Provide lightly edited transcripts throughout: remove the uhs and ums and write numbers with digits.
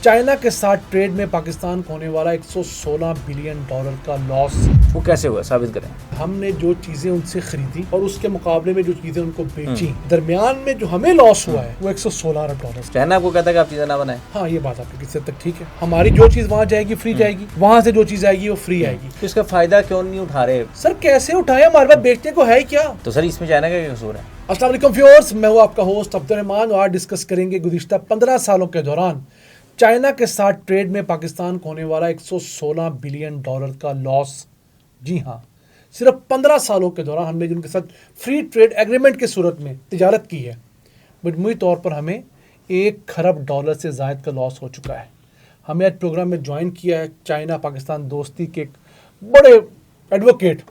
China के साथ trade में पाकिस्तान को होने वाला 116 बिलियन डॉलर का लॉस। वो कैसे हुआ, साबित करें। हमने जो चीजें उनसे खरीदी और उसके मुकाबले में जो चीजें उनको बेची, दरमियान में जो हमें लॉस हुआ है वो 116 अरब डॉलर। चाइना आपको कहता है कि आप चीजें ना बनाएं। हाँ, ये बात आपकी किसी हद तक ठीक है। हमारी जो चीज वहाँ जाएगी फ्री जाएगी, वहाँ से जो चीज आएगी वो फ्री आएगी। तो इसका फायदा क्यों नहीं उठा रहे? सर कैसे उठाए, हमारे पास बेचने को है क्या? तो सर इसमें चाइना का क्या कसूर है? अस्सलाम वालेकुम व्यूअर्स, मैं हूँ आपका होस्ट अब्दुल रहमान और आज डिस्कस करेंगे गुज़िश्ता 15 सालों के दौरान चाइना के साथ ट्रेड में पाकिस्तान को होने वाला 116 बिलियन डॉलर का लॉस। जी हाँ, सिर्फ 15 सालों के दौरान हमने जिनके साथ फ्री ट्रेड एग्रीमेंट की सूरत में तिजारत की है, मजमूई तौर पर हमें 1 खरब डॉलर से ज़ायद का लॉस हो चुका है। हमें आज प्रोग्राम में ज्वाइन किया है चाइना पाकिस्तान दोस्ती के एक बड़े एडवोकेट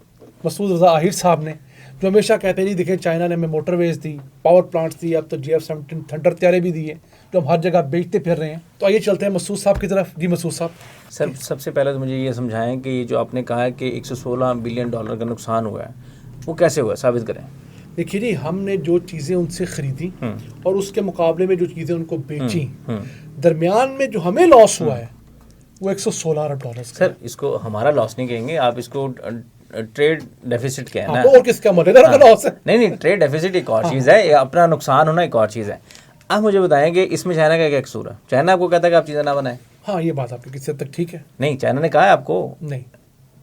मसूद रज़ा आहिर साहब ने, जो हमेशा कहते नहीं दिखे चाइना ने हमें मोटरवेज दी, पावर प्लांट्स दी, अब तो GF-17 थंडर त्यारे भी दिए जो हम हर जगह बेचते फिर रहे हैं। तो आइए चलते हैं मसूद साहब की तरफ। जी मसूद साहब। सर सबसे पहले तो मुझे ये समझाएं कि ये जो आपने कहा है कि 116 बिलियन डॉलर का नुकसान हुआ है, वो कैसे हुआ, साबित करें। देखिए जी, हमने जो चीज़ें उनसे खरीदी और उसके मुकाबले में जो चीज़ें उनको बेची, दरमियान में जो हमें लॉस हुआ है वो 116 अरब डॉलर। सर इसको हमारा लॉस नहीं कहेंगे, आप इसको ट्रेड डेफिसिट कहें ना। तो और किसका मदद का लॉस है? नहीं, ट्रेड डेफिसिट एक और चीज़ है, अपना नुकसान होना एक और चीज़ है। आप मुझे बताएं कि इसमें चाइना का क्या कसूर है? चाइना आपको कहता है कि आप चीज़ें ना बनाएं। हाँ, ये बात आपकी किसी हद तक ठीक है। नहीं, चाइना ने कहा है आपको। नहीं,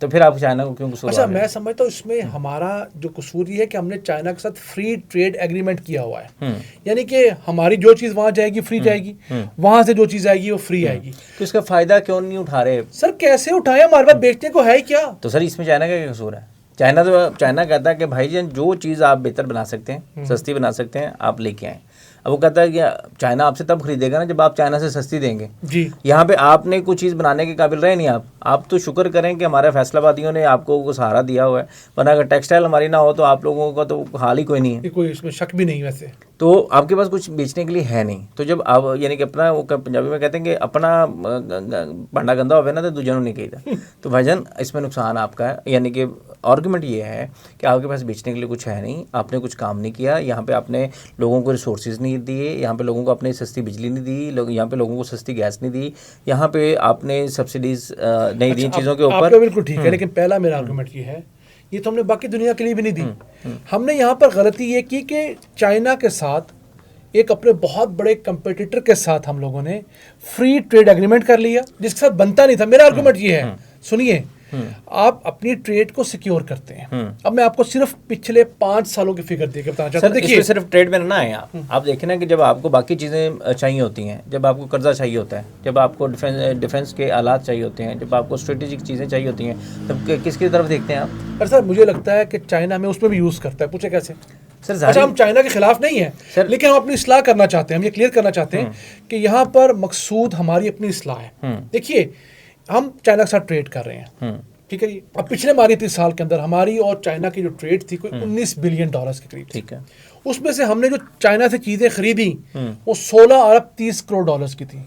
तो फिर आप चाइना को क्यों कसूर? अच्छा, मैं समझता हूँ इसमें हमारा जो कसूर ये है कि हमने चाइना के साथ फ्री ट्रेड एग्रीमेंट किया हुआ है, यानी कि हमारी जो चीज़ वहाँ जाएगी फ्री जाएगी, वहाँ से जो चीज़ आएगी वो फ्री आएगी। तो इसका फायदा क्यों नहीं उठा रहे? सर कैसे उठाए, हमारे पास बेचने को है क्या? तो सर इसमें चाइना का क्या कसूर है? चाइना कहता है कि भाईजान जो चीज़ आप बेहतर बना सकते हैं, सस्ती बना सकते हैं, आप लेके आएँ। अब वो कहता है कि चाइना आपसे तब खरीदेगा ना जब आप चाइना से सस्ती देंगे। जी, यहाँ पे आपने कुछ चीज़ बनाने के काबिल रहे नहीं। आप तो शुक्र करें कि हमारे फैसलाबादियों ने आपको सहारा दिया हुआ है, वरना अगर टेक्सटाइल हमारी ना हो तो आप लोगों का तो हाल ही कोई नहीं है। कोई इसमें शक भी नहीं। वैसे तो आपके पास कुछ बेचने के लिए है नहीं, तो जब आप यानी कि अपना, वो पंजाबी में कहते हैं कि अपना भांडा गंदा होवे ना तो दूजों नहीं कही। तो भाईजान इसमें नुकसान आपका है, यानी कि आर्गूमेंट ये है कि आपके पास बेचने के लिए कुछ है नहीं, आपने कुछ काम नहीं किया, यहाँ पे आपने लोगों को रिसोर्सेज नहीं दिए, यहाँ पे लोगों को अपनी सस्ती बिजली नहीं दी, यहाँ पे लोगों को सस्ती गैस नहीं दी, यहाँ पे आपने सब्सिडीज नहीं दी चीज़ों के ऊपर। बिल्कुल ठीक है, लेकिन पहला मेरा आर्गूमेंट ये है, ये तो हमने बाकी दुनिया के लिए भी नहीं दी। हमने यहाँ पर गलती ये की कि चाइना के साथ एक अपने बहुत बड़े कंपटीटर के साथ हम लोगों ने फ्री ट्रेड एग्रीमेंट कर लिया जिसके साथ बनता नहीं था। मेरा आर्गुमेंट ये है, सुनिए, आप अपनी ट्रेड को सिक्योर करते हैं। अब मैं आपको सिर्फ पिछले 5 सालों की फिगर देकर बताना चाहता हूं। देखिए, सिर्फ ट्रेड में ना है आप देखें ना कि जब आपको बाकी चीज़ें चाहिए होती हैं, जब आपको कर्जा चाहिए होता है, जब आपको डिफेंस के आलात चाहिए होते हैं, जब आपको स्ट्रेटेजिक चीज़ें चाहिए होती हैं, तब किसकी तरफ देखते हैं आप? पर सर मुझे लगता है कि चाइना में उसमें भी यूज़ करता है। पूछे कैसे? सर अच्छा, हम चाइना के खिलाफ नहीं है, लेकिन हम अपनी इस्लाह करना चाहते हैं। हम ये क्लियर करना चाहते हैं कि यहाँ पर मकसूद हमारी अपनी इस्लाह है। देखिए, हम चाइना के साथ ट्रेड कर रहे हैं, ठीक है जी। अब पिछले माली 30 साल के अंदर हमारी और चाइना की जो ट्रेड थी कोई 19 बिलियन डॉलर्स के करीब, ठीक है। उसमें से हमने जो चाइना से चीज़ें खरीदी वो 16 अरब 30 करोड़ डॉलर्स की थी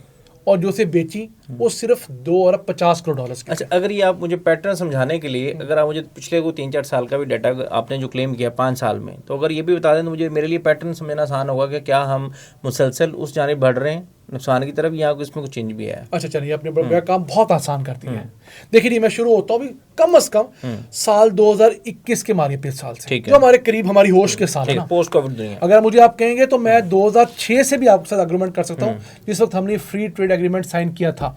और जो से बेची वो सिर्फ 2 अरब 50 करोड़ डॉलर्स की। अच्छा, अगर ये आप मुझे पैटर्न समझाने के लिए, अगर आप मुझे पिछले को 3-4 साल का भी डाटा आपने जो क्लेम किया 5 साल में, तो अगर ये भी बता दें तो मुझे, मेरे लिए पैटर्न समझना आसान होगा कि क्या हम मुसलसल उस जाने बढ़ रहे हैं नुकसान की तरफ, या इसमें कुछ चेंज भी है? अच्छा चलिए, आपने मेरा काम बहुत आसान कर दिया है। देखिए जी, मैं शुरू होता हूँ कम से कम साल 2021 के मारी 30 साल से, जो हमारे करीब हमारी होश के साल है, पोस्ट कोविड दुनिया। अगर मुझे आप कहेंगे तो मैं 2006 से भी आपके साथ एग्रीमेंट कर सकता हूँ, जिस वक्त हमने फ्री ट्रेड एग्रीमेंट साइन किया था।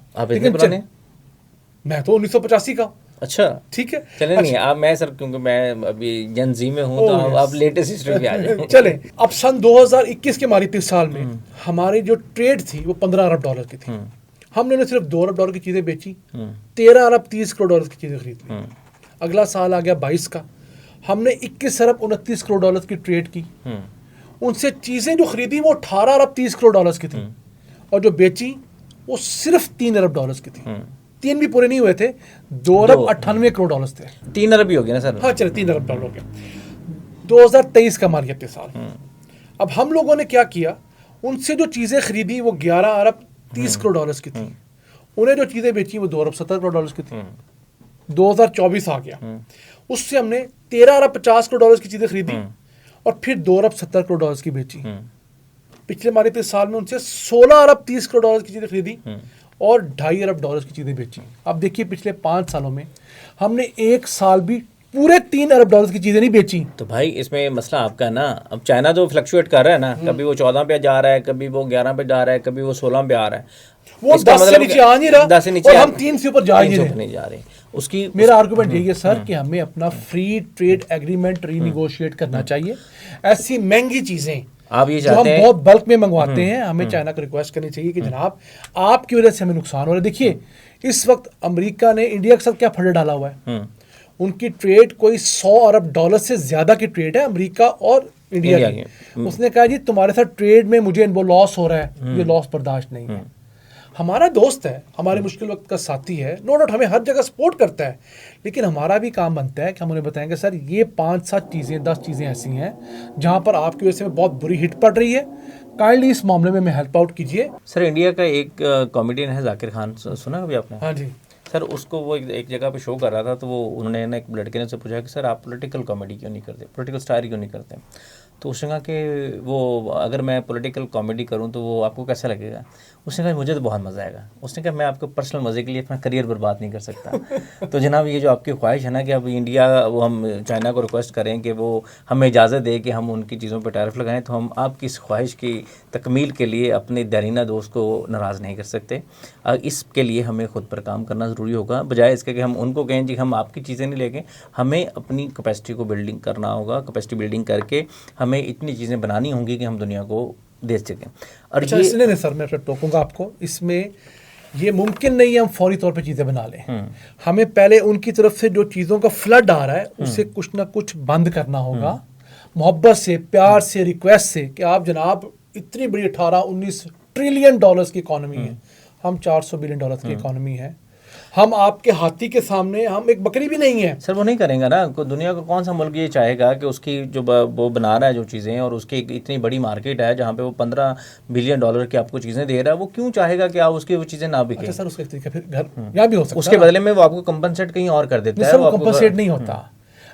मैं तो 1985 का। अच्छा, ठीक है, चले। अच्छा, नहीं आप, मैं सर, क्योंकि मैं अभी जनजी में हूँ, तो आप लेटेस्ट हिस्ट्री पे आ जाए। चले, अब सन 2021 के मारी 30 साल में हमारी जो ट्रेड थी वो 15 अरब डॉलर की थी। हमने सिर्फ 2 अरब डॉलर की चीजें बेची, 13 अरब 30 करोड़ डॉलर की चीजें खरीदी। अगला साल आ गया 22 का, हमने 21 अरब 29 करोड़ डॉलर की ट्रेड की। उनसे चीजें जो खरीदी वो 18 अरब 30 करोड़ डॉलर की थी और जो बेची वो सिर्फ 3 अरब डॉलर की थी। 3 भी पूरे नहीं हुए थे, 2 अरब 98 करोड़ डॉलर थे। 3 अरब ही हो गया ना सर? हाँ चले, 3 अरब डॉलर हो गया। 2023 का मार्केट के साल। अब हम लोगों ने क्या किया, उनसे जो चीजें खरीदी वो 11 अरब 30 करोड़ डॉलर की थी, उन्हें जो चीजें बेची वो 2 अरब 70 करोड़ डॉलर की थी। 2024 आ गया, उससे हमने 13 अरब 50 करोड़ डॉलर की चीजें खरीदी और फिर 2 अरब 70 करोड़ डॉलर की बेची। पिछले माली 30 साल में उनसे 16 अरब 30 करोड़ डॉलर की चीजें खरीदी और $2.5 अरब की चीज़ें बेची। अब देखिए पिछले 5 सालों में हमने एक साल भी पूरे $3 अरब की चीज़ें नहीं बेची। तो भाई इसमें मसला आपका है ना, अब चाइना तो फ्लक्चुएट कर रहा है ना, कभी वो 14 पे जा रहा है, कभी वो 11 पे जा रहा है, कभी वो 16 पे आ रहा है। वो इसका 10 से मतलब नीचे आ नहीं रहा 10 से नीचे और आ- हम 3 से ऊपर जा ही 3 से नहीं ऊपर रहे। नहीं जा रहे उसकी। मेरा आर्गुमेंट यही है सर कि हमें अपना फ्री ट्रेड एग्रीमेंट रीनिगोशिएट करना चाहिए। ऐसी महंगी चीजें आप ये जो हम चाहते हैं, बहुत बल्क में मंगवाते हैं, हमें चाइना को रिक्वेस्ट करनी चाहिए कि जनाब आपकी वजह से हमें नुकसान हो रहा है। देखिए इस वक्त अमेरिका ने इंडिया के साथ क्या फंडा डाला हुआ है। उनकी ट्रेड कोई $100 अरब से ज्यादा की ट्रेड है अमेरिका और इंडिया इंडिया की। उसने कहा जी तुम्हारे साथ ट्रेड में मुझे वो लॉस हो रहा है, ये लॉस बर्दाश्त नहीं है। हमारा दोस्त है, हमारे मुश्किल वक्त का साथी है, नो डाउट हमें हर जगह सपोर्ट करता है, लेकिन हमारा भी काम बनता है कि हम उन्हें बताएंगे सर ये 5-7 चीज़ें 10 चीज़ें ऐसी हैं जहां पर आपकी वजह से बहुत बुरी हिट पड़ रही है, काइंडली इस मामले में हमें हेल्प आउट कीजिए। सर इंडिया का एक कॉमेडियन है जाकिर खान, सुना कभी आपने? हाँ जी। सर उसको वो एक जगह पे शो कर रहा था, तो वो उन्होंने ना एक लड़के ने उससे पूछा कि सर आप पॉलिटिकल कॉमेडी क्यों नहीं करते, पॉलिटिकल स्टार क्यों नहीं करते? तो उसने कहा कि वो अगर मैं पॉलिटिकल कॉमेडी करूं तो वो आपको कैसा लगेगा? उसने कहा मुझे तो बहुत मज़ा आएगा। उसने कहा मैं आपको पर्सनल मज़े के लिए अपना करियर बर्बाद नहीं कर सकता। तो जनाब ये जो आपकी ख्वाहिश है ना कि अब इंडिया वो हम चाइना को रिक्वेस्ट करें कि वो हमें इजाज़त दे कि हम उनकी चीज़ों पर टैरिफ लगाएं, तो हम आपकी इस ख्वाहिश की तकमील के लिए अपने दरीना दोस्त को नाराज़ नहीं कर सकते। इसके लिए हमें ख़ुद पर काम करना ज़रूरी होगा, बजाय इसके कि हम उनको कहें जी हम आपकी चीज़ें नहीं लेंगे। हमें अपनी कैपेसिटी को बिल्डिंग करना होगा, कैपेसिटी बिल्डिंग करके हमें इतनी चीज़ें बनानी होंगी कि हम दुनिया को दे सकें। और अच्छा इसलिए नहीं सर, मैं फिर टोकूंगा आपको, इसमें ये मुमकिन नहीं है हम फौरी तौर पे चीज़ें बना लें। हमें पहले उनकी तरफ से जो चीज़ों का फ्लड आ रहा है उसे कुछ ना कुछ बंद करना होगा, मोहब्बत से, प्यार से, रिक्वेस्ट से कि आप जनाब इतनी बड़ी 18-19 ट्रिलियन डॉलर्स की इकॉनमी है, हम 400 बिलियन डॉलर्स की इकॉनमी है, हम आपके हाथी के सामने हम एक बकरी भी नहीं है। सर वो नहीं करेंगे ना, दुनिया का कौन सा मुल्क ये चाहेगा कि उसकी जो वो बना रहा है जो चीज़ें, और उसकी इतनी बड़ी मार्केट है जहाँ पे वो 15 बिलियन डॉलर की आपको चीज़ें दे रहा है, वो क्यों चाहेगा कि आप उसकी वो चीज़ें ना बिके? अच्छा सर उसका तरीका फिर घर यहाँ भी हो सकता है, उसके बदले में वो आपको कंपनसेट कहीं और कर देता है। सर वो कंपनसेट नहीं होता।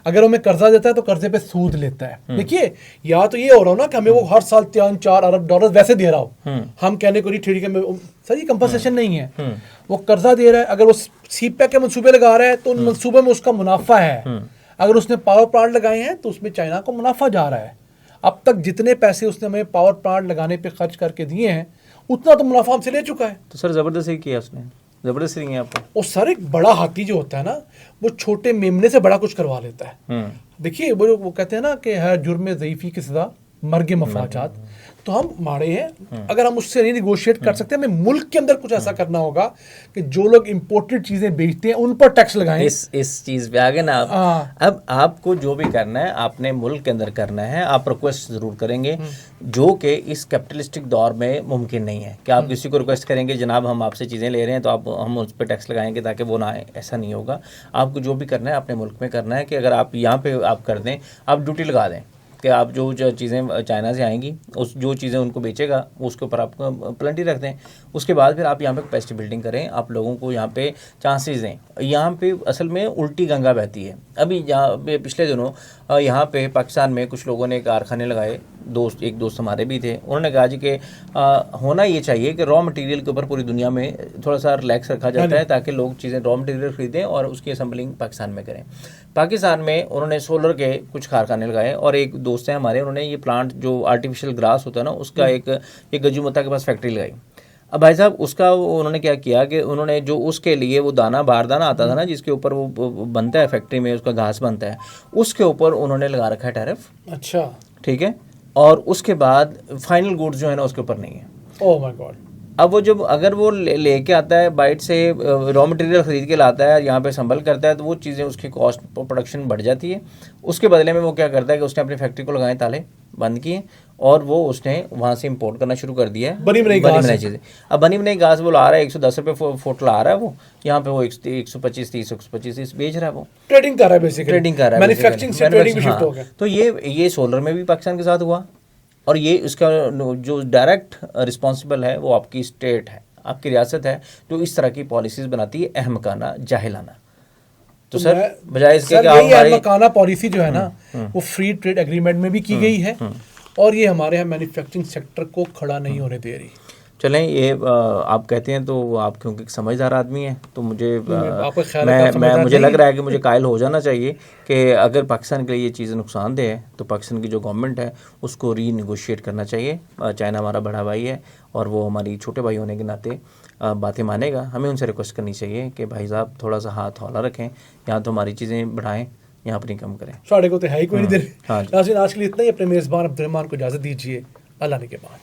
अगर हमें कर्जा देता है तो कर्जे पे सूद लेता है। देखिए या तो ये हो रहा हो ना कि हमें वो हर साल 3-4 अरब डॉलर वैसे दे रहा हो, हम कहने को नहीं ठीक है सर ये कंपनसेशन नहीं है, वो कर्जा दे रहा है। अगर वो सीपैक के मंसूबे लगा रहा है तो उन मंसूबे में उसका मुनाफा है। अगर उसने पावर प्लांट लगाए हैं तो उसमें चाइना को मुनाफा जा रहा है। अब तक जितने पैसे उसने हमें पावर प्लांट लगाने पे खर्च करके दिए हैं उतना तो मुनाफा हमसे ले चुका है। तो सर ज़बरदस्ती किया उसने, ज़बरदस्ती नहीं है आपको। और सर एक बड़ा हाथी जो होता है ना वो छोटे मेमने से बड़ा कुछ करवा लेता है। देखिए वो कहते हैं ना कि है जुर्म ज़ईफ़ी की सज़ा मर्ग मफाजात, तो हम माड़े हैं। अगर हम उससे नहीं निगोशिएट कर सकते, हमें मुल्क के अंदर कुछ ऐसा करना होगा कि जो लोग इंपोर्टेड चीजें बेचते हैं उन पर टैक्स लगाएं। इस चीज पे आ गए ना आप। अब आपको जो भी करना है आपने मुल्क के अंदर करना है। आप रिक्वेस्ट जरूर करेंगे जो कि इस कैपिटलिस्टिक दौर में मुमकिन नहीं है कि आप किसी को रिक्वेस्ट करेंगे जनाब हम आपसे चीज़ें ले रहे हैं तो आप हम उस पर टैक्स लगाएंगे ताकि वो ना आए, ऐसा नहीं होगा। आपको जो भी करना है अपने मुल्क में करना है कि अगर आप यहाँ पे आप कर दें, आप ड्यूटी लगा दें कि आप जो चीज़ें चाइना से आएंगी उस जो चीज़ें उनको बेचेगा उसके ऊपर आप प्लेंटी रख दें। उसके बाद फिर आप यहाँ पे कैपेसिटी बिल्डिंग करें, आप लोगों को यहाँ पे चांसेस दें। यहाँ पे असल में उल्टी गंगा बहती है। अभी यहाँ पे पिछले दिनों यहाँ पे पाकिस्तान में कुछ लोगों ने कारखाने लगाए, एक दोस्त हमारे भी थे, उन्होंने कहा जी कि होना ये चाहिए कि रॉ मटेरियल के ऊपर पूरी दुनिया में थोड़ा सा रिलैक्स रखा जाता है ताकि लोग चीज़ें रॉ मटेरियल खरीदें और उसकी असेंबलिंग पाकिस्तान में करें। पाकिस्तान में उन्होंने सोलर के कुछ कारखाने लगाए और एक दोस्त हैं हमारे, उन्होंने ये प्लांट जो आर्टिफिशियल ग्रास होता है ना उसका एक गजूमता के पास फैक्ट्री लगाई। अब भाई साहब उसका उन्होंने क्या किया कि उन्होंने जो उसके लिए वो दाना बारदाना आता था ना जिसके ऊपर वो बनता है फैक्ट्री में, उसका घास बनता है, उसके ऊपर उन्होंने लगा रखा है टैरिफ। अच्छा ठीक है। और उसके बाद फाइनल गुड्स जो है ना उसके ऊपर नहीं है। Oh my God. अब वो जब अगर वो लेके आता है बाइट से रॉ मटेरियल ख़रीद के लाता है यहाँ पे संभल करता है तो वो चीज़ें उसकी कॉस्ट प्रोडक्शन बढ़ जाती है। उसके बदले में वो क्या करता है कि उसने अपनी फैक्ट्री को लगाए ताले बंद किए और वो उसने वहाँ से इंपोर्ट करना शुरू कर दिया है बनी बनाई चीज़ें। अब बनी बनाई घास वो ला रहा है 110 रुपये फुट ला रहा है वो, यहाँ पे वो 125-30 बेच रहा है। वो ट्रेडिंग कर रहा है बेसिकली, ट्रेडिंग कर रहा है, मैन्युफैक्चरिंग से ट्रेडिंग में शिफ्ट हो गया। तो ये सोलर में भी पाकिस्तान के साथ हुआ और ये उसका जो डायरेक्ट रिस्पॉन्सिबल है वो आपकी स्टेट है, आपकी रियासत है जो इस तरह की पॉलिसीज बनाती है अहमकाना जाहिलाना। तो सर बजाय इसके कि आप अहमकाना पॉलिसी जो है ना वो फ्री ट्रेड एग्रीमेंट में भी की गई है और ये हमारे यहाँ मैन्युफैक्चरिंग सेक्टर को खड़ा नहीं होने दे रही। चलें, ये आप कहते हैं तो आप क्योंकि समझदार आदमी हैं तो मुझे आपका ख्याल है कि आप मैं समझदार मुझे नहीं लग रहा है कि मुझे कायल हो जाना चाहिए कि अगर पाकिस्तान के लिए ये चीज़ें नुकसानदेह है तो पाकिस्तान की जो गवर्नमेंट है उसको रीनेगोशिएट करना चाहिए। चाइना हमारा बड़ा भाई है और वो हमारी छोटे भाई होने के नाते बातें मानेगा। हमें उनसे रिक्वेस्ट करनी चाहिए कि भाई साहब थोड़ा सा हाथ हौला रखें, यहाँ तो हमारी चीज़ें बढ़ाएं, यहाँ पर नहीं कम करें। साढ़े को तो है ही कोई नहीं दे हाँ रहे। नाज़रीन, आज के लिए इतना ही। अपने मेज़बान अब्दुर्रहमान को इजाज़त दीजिए। अल्लाह ने के बाद।